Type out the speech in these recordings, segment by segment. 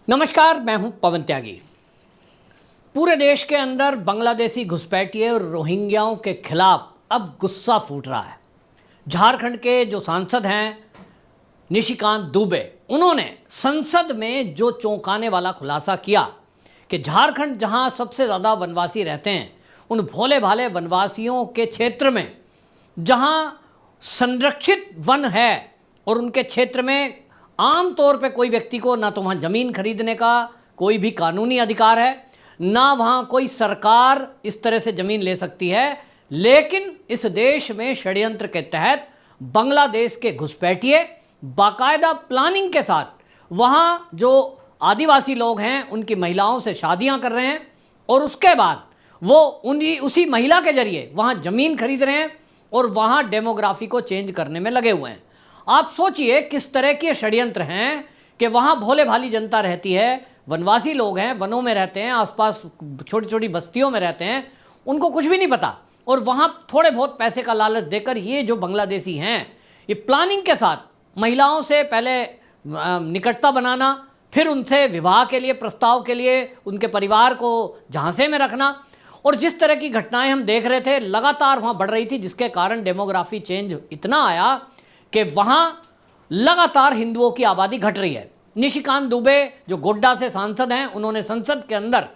नमस्कार, मैं हूं पवन त्यागी। पूरे देश के अंदर बांग्लादेशी घुसपैठिए और रोहिंग्याओं के खिलाफ अब गुस्सा फूट रहा है। झारखंड के जो सांसद हैं निशिकांत दुबे, उन्होंने संसद में जो चौंकाने वाला खुलासा किया कि झारखंड जहां सबसे ज़्यादा वनवासी रहते हैं, उन भोले भाले वनवासियों के क्षेत्र में जहां संरक्षित वन है और उनके क्षेत्र में आम तौर पे कोई व्यक्ति को ना तो वहाँ ज़मीन खरीदने का कोई भी कानूनी अधिकार है, ना वहाँ कोई सरकार इस तरह से ज़मीन ले सकती है। लेकिन इस देश में षड्यंत्र के तहत बांग्लादेश के घुसपैठिए बाकायदा प्लानिंग के साथ वहाँ जो आदिवासी लोग हैं उनकी महिलाओं से शादियाँ कर रहे हैं और उसके बाद वो उसी महिला के जरिए वहाँ ज़मीन खरीद रहे हैं और वहाँ डेमोग्राफी को चेंज करने में लगे हुए हैं। आप सोचिए किस तरह के षड्यंत्र हैं कि वहाँ भोले भाली जनता रहती है, वनवासी लोग हैं, वनों में रहते हैं, आसपास छोटी छोटी बस्तियों में रहते हैं, उनको कुछ भी नहीं पता और वहाँ थोड़े बहुत पैसे का लालच देकर ये जो बांग्लादेशी हैं ये प्लानिंग के साथ महिलाओं से पहले निकटता बनाना, फिर उनसे विवाह के लिए प्रस्ताव के लिए उनके परिवार को झांसे में रखना और जिस तरह की घटनाएं हम देख रहे थे लगातार वहाँ बढ़ रही थी, जिसके कारण डेमोग्राफी चेंज इतना आया कि वहाँ लगातार हिंदुओं की आबादी घट रही है। निशिकांत दुबे जो गोड्डा से सांसद हैं, उन्होंने संसद के अंदर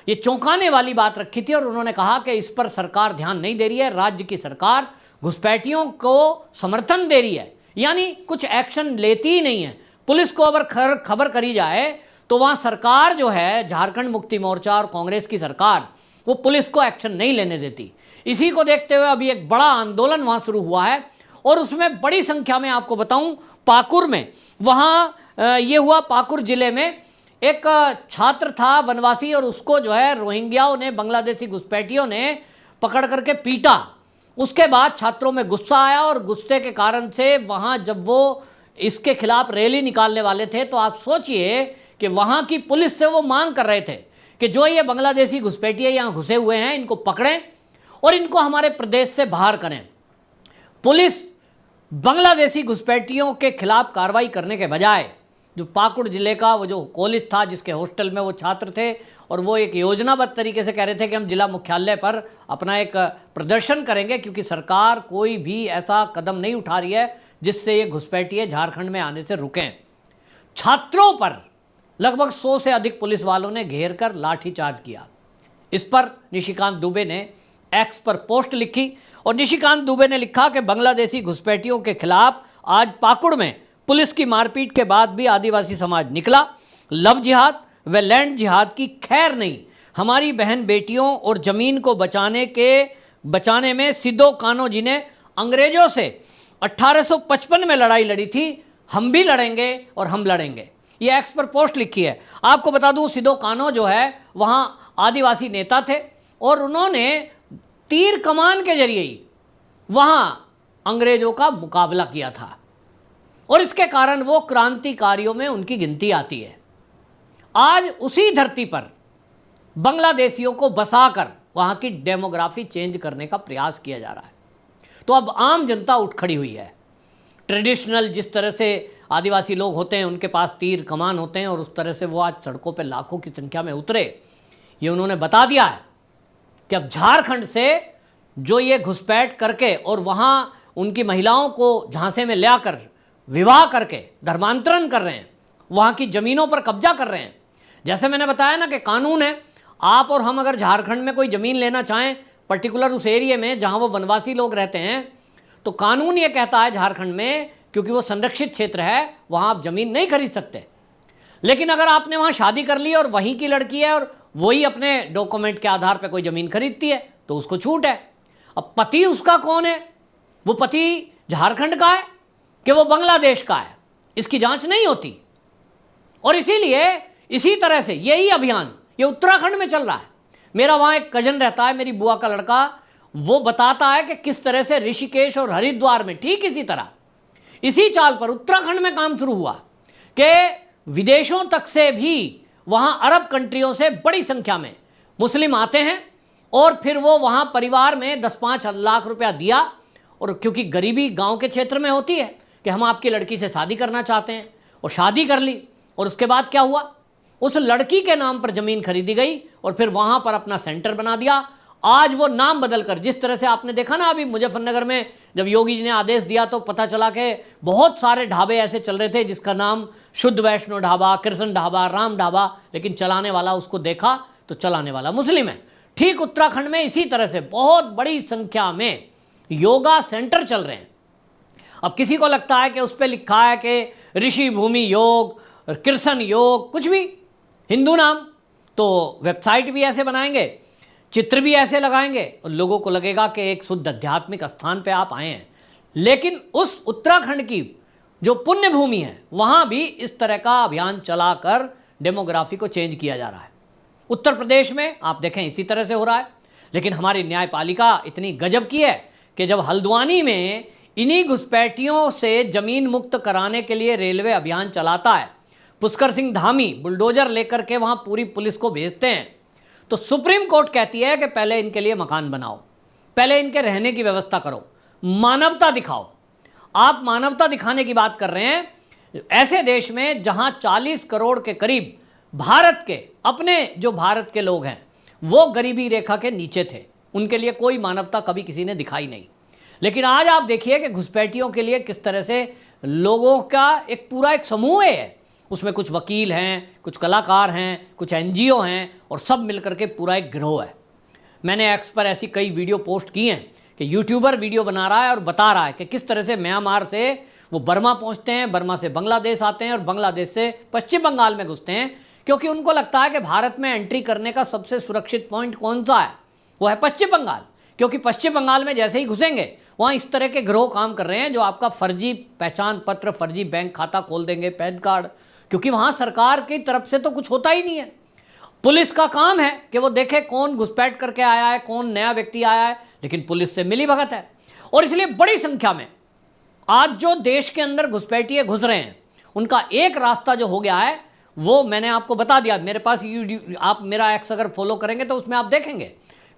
ये चौंकाने वाली बात रखी थी और उन्होंने कहा कि इस पर सरकार ध्यान नहीं दे रही है, राज्य की सरकार घुसपैठियों को समर्थन दे रही है, यानी कुछ एक्शन लेती ही नहीं है। पुलिस को अगर खबर करी जाए तो वहाँ सरकार जो है झारखंड मुक्ति मोर्चा और कांग्रेस की सरकार, वो पुलिस को एक्शन नहीं लेने देती। इसी को देखते हुए अभी एक बड़ा आंदोलन वहाँ शुरू हुआ है और उसमें बड़ी संख्या में आपको बताऊं पाकुर में, वहाँ ये हुआ पाकुर जिले में एक छात्र था वनवासी और उसको जो है रोहिंग्याओं ने, बांग्लादेशी घुसपैठियों ने पकड़ करके पीटा। उसके बाद छात्रों में गुस्सा आया और गुस्से के कारण से वहाँ जब वो इसके खिलाफ रैली निकालने वाले थे तो आप सोचिए कि वहाँ की पुलिस से वो मांग कर रहे थे कि जो ये बांग्लादेशी घुसपैठिए यहाँ घुसे हुए हैं इनको पकड़ें और इनको हमारे प्रदेश से बाहर करें। पुलिस बांग्लादेशी घुसपैठियों के खिलाफ कार्रवाई करने के बजाय जो पाकुड़ जिले का वो जो कॉलेज था जिसके हॉस्टल में वो छात्र थे और वो एक योजनाबद्ध तरीके से कह रहे थे कि हम जिला मुख्यालय पर अपना एक प्रदर्शन करेंगे क्योंकि सरकार कोई भी ऐसा कदम नहीं उठा रही है जिससे ये घुसपैठिए झारखंड में आने से रुकें। छात्रों पर लगभग 100 से अधिक पुलिस वालों ने घेर कर लाठीचार्ज किया। इस पर निशिकांत दुबे ने एक्स पर पोस्ट लिखी और निशिकांत दुबे ने लिखा कि बांग्लादेशी घुसपैठियों के खिलाफ आज पाकुड़ में पुलिस की मारपीट के बाद भी आदिवासी समाज निकला। लव जिहाद व लैंड जिहाद की खैर नहीं, हमारी बहन बेटियों और ज़मीन को बचाने में सिद्धो कान्हो जी ने अंग्रेजों से 1855 में लड़ाई लड़ी थी, हम भी लड़ेंगे और हम लड़ेंगे। ये एक्स पर पोस्ट लिखी है। आपको बता दूं सिद्धो कान्हो जो है वहाँ आदिवासी नेता थे और उन्होंने तीर कमान के जरिए ही वहाँ अंग्रेजों का मुकाबला किया था और इसके कारण वो क्रांतिकारियों में उनकी गिनती आती है। आज उसी धरती पर बांग्लादेशियों को बसाकर वहाँ की डेमोग्राफी चेंज करने का प्रयास किया जा रहा है। तो अब आम जनता उठ खड़ी हुई है। ट्रेडिशनल जिस तरह से आदिवासी लोग होते हैं उनके पास तीर कमान होते हैं और उस तरह से वो आज सड़कों पर लाखों की संख्या में उतरे। ये उन्होंने बता दिया है कि अब झारखंड से जो ये घुसपैठ करके और वहाँ उनकी महिलाओं को झांसे में ले आकर विवाह करके धर्मांतरण कर रहे हैं, वहाँ की ज़मीनों पर कब्जा कर रहे हैं। जैसे मैंने बताया ना कि कानून है, आप और हम अगर झारखंड में कोई ज़मीन लेना चाहें पर्टिकुलर उस एरिया में जहाँ वो वनवासी लोग रहते हैं तो कानून ये कहता है झारखंड में, क्योंकि वो संरक्षित क्षेत्र है, वहाँ आप ज़मीन नहीं खरीद सकते। लेकिन अगर आपने वहाँ शादी कर ली और वहीं की लड़की है और वही अपने डॉक्यूमेंट के आधार पर कोई ज़मीन खरीदती है तो उसको छूट है। अब पति उसका कौन है, वो पति झारखंड का है कि वो बांग्लादेश का है, इसकी जांच नहीं होती। और इसीलिए इसी तरह से यही अभियान ये उत्तराखंड में चल रहा है। मेरा वहाँ एक कजन रहता है, मेरी बुआ का लड़का, वो बताता है कि किस तरह से ऋषिकेश और हरिद्वार में ठीक इसी तरह इसी चाल पर उत्तराखंड में काम शुरू हुआ कि विदेशों तक से भी वहाँ अरब कंट्रियों से बड़ी संख्या में मुस्लिम आते हैं और फिर वो वहाँ परिवार में 10-5 लाख रुपया दिया और क्योंकि गरीबी गांव के क्षेत्र में होती है कि हम आपकी लड़की से शादी करना चाहते हैं और शादी कर ली और उसके बाद क्या हुआ, उस लड़की के नाम पर जमीन खरीदी गई और फिर वहां पर अपना सेंटर बना दिया। आज वो नाम बदलकर, जिस तरह से आपने देखा ना अभी मुजफ्फरनगर में जब योगी जी ने आदेश दिया तो पता चला कि बहुत सारे ढाबे ऐसे चल रहे थे जिसका नाम शुद्ध वैष्णो ढाबा, कृष्ण ढाबा, राम ढाबा, लेकिन चलाने वाला उसको देखा तो चलाने वाला मुस्लिम है। ठीक उत्तराखंड में इसी तरह से बहुत बड़ी संख्या में योगा सेंटर चल रहे हैं। अब किसी को लगता है कि उस पर लिखा है कि ऋषि भूमि योग, कृष्ण योग, कुछ भी हिंदू नाम, तो वेबसाइट भी ऐसे बनाएंगे, चित्र भी ऐसे लगाएंगे और लोगों को लगेगा कि एक शुद्ध आध्यात्मिक स्थान पे आप आए हैं। लेकिन उस उत्तराखंड की जो पुण्य भूमि है वहां भी इस तरह का अभियान चलाकर डेमोग्राफी को चेंज किया जा रहा है। उत्तर प्रदेश में आप देखें इसी तरह से हो रहा है। लेकिन हमारी न्यायपालिका इतनी गजब की है कि जब हल्द्वानी में इन्हीं घुसपैठियों से जमीन मुक्त कराने के लिए रेलवे अभियान चलाता है, पुष्कर सिंह धामी बुलडोजर लेकर के वहां पूरी पुलिस को भेजते हैं, तो सुप्रीम कोर्ट कहती है कि पहले इनके लिए मकान बनाओ, पहले इनके रहने की व्यवस्था करो, मानवता दिखाओ। आप मानवता दिखाने की बात कर रहे हैं ऐसे देश में जहां 40 करोड़ के करीब भारत के अपने जो भारत के लोग हैं वो गरीबी रेखा के नीचे थे, उनके लिए कोई मानवता कभी किसी ने दिखाई नहीं। लेकिन आज आप देखिए कि घुसपैठियों के लिए किस तरह से लोगों का एक पूरा एक समूह है, उसमें कुछ वकील हैं, कुछ कलाकार हैं, कुछ एनजीओ हैं और सब मिलकर के पूरा एक गिरोह है। मैंने एक्स पर ऐसी कई वीडियो पोस्ट की हैं कि यूट्यूबर वीडियो बना रहा है और बता रहा है कि किस तरह से म्यांमार से वो बर्मा पहुंचते हैं, बर्मा से बांग्लादेश आते हैं और बांग्लादेश से पश्चिम बंगाल में घुसते हैं, क्योंकि उनको लगता है कि भारत में एंट्री करने का सबसे सुरक्षित पॉइंट कौन सा है, वो है पश्चिम बंगाल। क्योंकि पश्चिम बंगाल में जैसे ही घुसेंगे वहाँ इस तरह के गिरोह काम कर रहे हैं जो आपका फर्जी पहचान पत्र, फर्जी बैंक खाता खोल देंगे, पैन कार्ड, क्योंकि वहाँ सरकार की तरफ से तो कुछ होता ही नहीं है। पुलिस का काम है कि वो देखे कौन घुसपैठ करके आया है, कौन नया व्यक्ति आया है, लेकिन पुलिस से मिली भगत है। और इसलिए बड़ी संख्या में आज जो देश के अंदर घुसपैठिए घुस रहे हैं उनका एक रास्ता जो हो गया है वो मैंने आपको बता दिया। मेरे पास आप मेरा एक्स अगर फॉलो करेंगे तो उसमें आप देखेंगे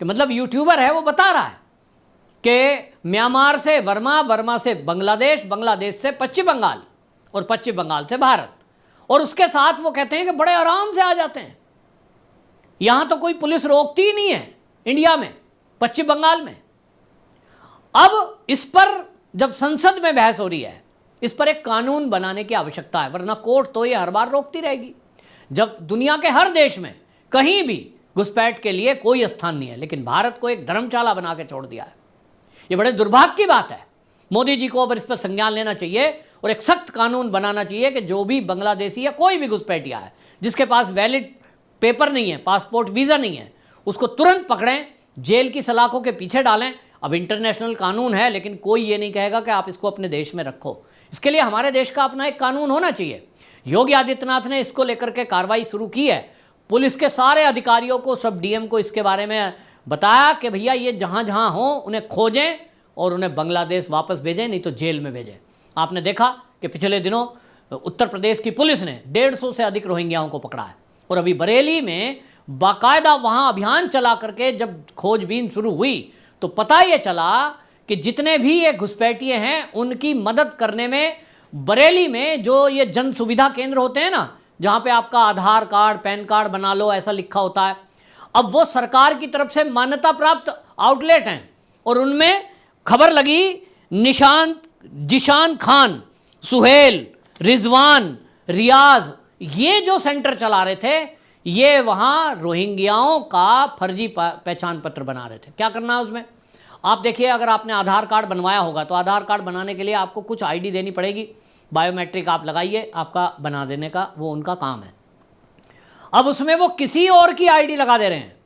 कि मतलब यूट्यूबर है वो बता रहा है कि म्यांमार से बर्मा, बर्मा से बांग्लादेश, बांग्लादेश से पश्चिम बंगाल और पश्चिम बंगाल से भारत, और उसके साथ वो कहते हैं कि बड़े आराम से आ जाते हैं। यहां तो कोई पुलिस रोकती ही नहीं है इंडिया में, पश्चिम बंगाल में। अब इस पर जब संसद में बहस हो रही है, इस पर एक कानून बनाने की आवश्यकता है, वरना कोर्ट तो ये हर बार रोकती रहेगी। जब दुनिया के हर देश में कहीं भी घुसपैठ के लिए कोई स्थान नहीं है, लेकिन भारत को एक धर्मशाला बना के छोड़ दिया है। ये बड़े दुर्भाग्य की बात है। मोदी जी को अब इस पर संज्ञान लेना चाहिए और एक सख्त कानून बनाना चाहिए कि जो भी बांग्लादेशी या कोई भी घुसपैठिया है जिसके पास वैलिड पेपर नहीं है, पासपोर्ट वीज़ा नहीं है, उसको तुरंत पकड़ें, जेल की सलाखों के पीछे डालें। अब इंटरनेशनल कानून है लेकिन कोई ये नहीं कहेगा कि आप इसको अपने देश में रखो। इसके लिए हमारे देश का अपना एक कानून होना चाहिए। योगी आदित्यनाथ ने इसको लेकर के कार्रवाई शुरू की है। पुलिस के सारे अधिकारियों को, सब डीएम को इसके बारे में बताया कि भैया ये जहाँ जहाँ हों उन्हें खोजें और उन्हें बांग्लादेश वापस भेजें, नहीं तो जेल में भेजें। आपने देखा कि पिछले दिनों उत्तर प्रदेश की पुलिस ने 150 से अधिक रोहिंग्याओं को पकड़ा है और अभी बरेली में बाकायदा वहाँ अभियान चला करके जब खोजबीन शुरू हुई तो पता ये चला कि जितने भी ये घुसपैठिए हैं उनकी मदद करने में बरेली में जो ये जन सुविधा केंद्र होते हैं ना, जहाँ पे आपका आधार कार्ड, पैन कार्ड बना लो ऐसा लिखा होता है, अब वो सरकार की तरफ से मान्यता प्राप्त आउटलेट हैं और उनमें खबर लगी निशांत, जिशान खान, सुहेल, रिजवान, रियाज, ये जो सेंटर चला रहे थे ये वहाँ रोहिंग्याओं का फर्जी पहचान पत्र बना रहे थे। क्या करना है उसमें? आप देखिए, अगर आपने आधार कार्ड बनवाया होगा तो आधार कार्ड बनाने के लिए आपको कुछ आईडी देनी पड़ेगी, बायोमेट्रिक आप लगाइए, आपका बना देने का वो उनका काम है। अब उसमें वो किसी और की आईडी लगा दे रहे हैं,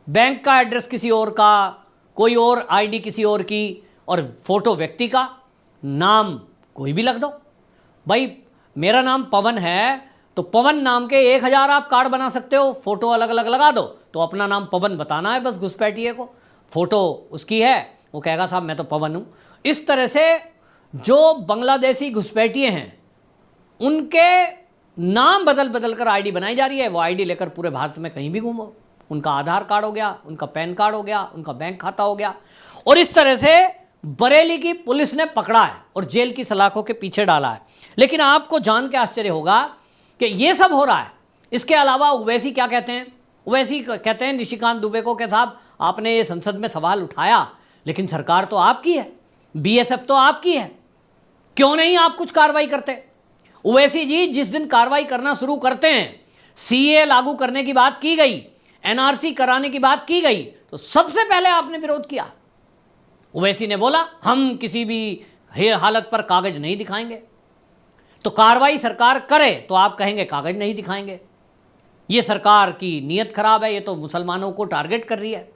बैंक का एड्रेस किसी और का, कोई और आईडी किसी और की, और फोटो व्यक्ति का, नाम कोई भी लग दो। भाई मेरा नाम पवन है तो पवन नाम के 1000 आप कार्ड बना सकते हो, फोटो अलग अलग लगा दो, तो अपना नाम पवन बताना है बस घुसपैठिए को, फोटो उसकी है, वो कहेगा साहब मैं तो पवन हूँ। इस तरह से जो बांग्लादेशी घुसपैठिए हैं उनके नाम बदल बदल कर आईडी बनाई जा रही है। वो आईडी लेकर पूरे भारत में कहीं भी घूमो, उनका आधार कार्ड हो गया, उनका पैन कार्ड हो गया, उनका बैंक खाता हो गया, और इस तरह से बरेली की पुलिस ने पकड़ा है और जेल की सलाखों के पीछे डाला है। लेकिन आपको जान के आश्चर्य होगा कि ये सब हो रहा है इसके अलावा ओवैसी क्या कहते हैं? ओवैसी कहते हैं निशिकांत दुबे को कि साहब आपने ये संसद में सवाल उठाया, लेकिन सरकार तो आपकी है, बीएसएफ तो आपकी है, क्यों नहीं आप कुछ कार्रवाई करते? ओवैसी जी, जिस दिन कार्रवाई करना शुरू करते हैं, सीए लागू करने की बात की गई, एनआरसी कराने की बात की गई, तो सबसे पहले आपने विरोध किया। ओवैसी ने बोला हम किसी भी हालत पर कागज नहीं दिखाएंगे। तो कार्रवाई सरकार करे तो आप कहेंगे कागज नहीं दिखाएंगे, ये सरकार की नीयत खराब है, ये तो मुसलमानों को टारगेट कर रही है।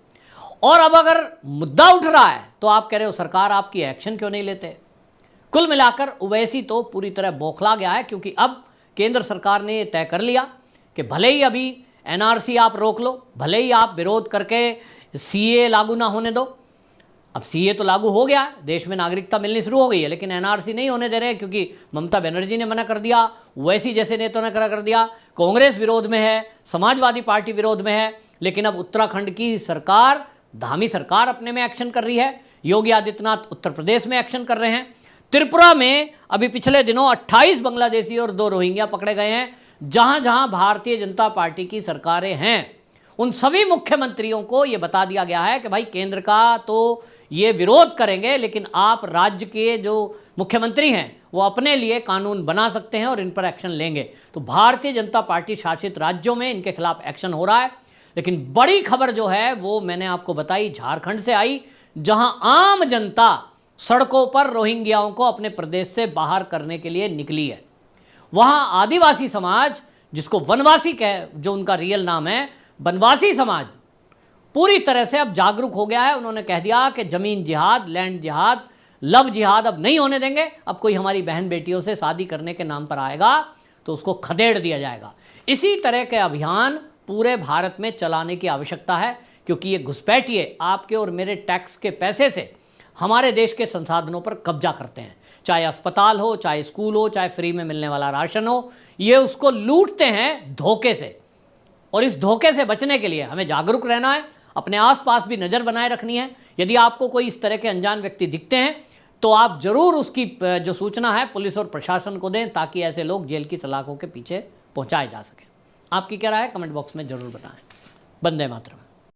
और अब अगर मुद्दा उठ रहा है तो आप कह रहे हो सरकार आपकी एक्शन क्यों नहीं लेते? कुल मिलाकर ओवैसी तो पूरी तरह बौखला गया है, क्योंकि अब केंद्र सरकार ने तय कर लिया कि भले ही अभी एनआरसी आप रोक लो, भले ही आप विरोध करके सीए लागू ना होने दो। अब सीए तो लागू हो गया, देश में नागरिकता मिलनी शुरू हो गई है, लेकिन एनआरसी नहीं होने दे रहे, क्योंकि ममता बनर्जी ने मना कर दिया, ओवैसी जैसे नेताओं ने कर दिया, कांग्रेस विरोध में है, समाजवादी पार्टी विरोध में है। लेकिन अब उत्तराखंड की सरकार, धामी सरकार अपने में एक्शन कर रही है, योगी आदित्यनाथ उत्तर प्रदेश में एक्शन कर रहे हैं। त्रिपुरा में अभी पिछले दिनों 28 बांग्लादेशी और 2 रोहिंग्या पकड़े गए हैं। जहां जहां भारतीय जनता पार्टी की सरकारें हैं, उन सभी मुख्यमंत्रियों को यह बता दिया गया है कि भाई केंद्र का तो ये विरोध करेंगे, लेकिन आप राज्य के जो मुख्यमंत्री हैं वो अपने लिए कानून बना सकते हैं और इन पर एक्शन लेंगे। तो भारतीय जनता पार्टी शासित राज्यों में इनके खिलाफ एक्शन हो रहा है। लेकिन बड़ी खबर जो है वो मैंने आपको बताई झारखंड से आई, जहां आम जनता सड़कों पर रोहिंग्याओं को अपने प्रदेश से बाहर करने के लिए निकली है। वहां आदिवासी समाज, जिसको वनवासी कह, जो उनका रियल नाम है, वनवासी समाज पूरी तरह से अब जागरूक हो गया है। उन्होंने कह दिया कि जमीन जिहाद, लैंड जिहाद, लव जिहाद अब नहीं होने देंगे। अब कोई हमारी बहन बेटियों से शादी करने के नाम पर आएगा तो उसको खदेड़ दिया जाएगा। इसी तरह के अभियान पूरे भारत में चलाने की आवश्यकता है, क्योंकि ये घुसपैठिए आपके और मेरे टैक्स के पैसे से हमारे देश के संसाधनों पर कब्जा करते हैं। चाहे अस्पताल हो, चाहे स्कूल हो, चाहे फ्री में मिलने वाला राशन हो, ये उसको लूटते हैं धोखे से। और इस धोखे से बचने के लिए हमें जागरूक रहना है, अपने आसपास भी नज़र बनाए रखनी है। यदि आपको कोई इस तरह के अनजान व्यक्ति दिखते हैं तो आप जरूर उसकी जो सूचना है पुलिस और प्रशासन को दें, ताकि ऐसे लोग जेल की सलाखों के पीछे पहुंचाए जा सकें। आपकी क्या राय है? कमेंट बॉक्स में जरूर बताएं। वंदे मातरम।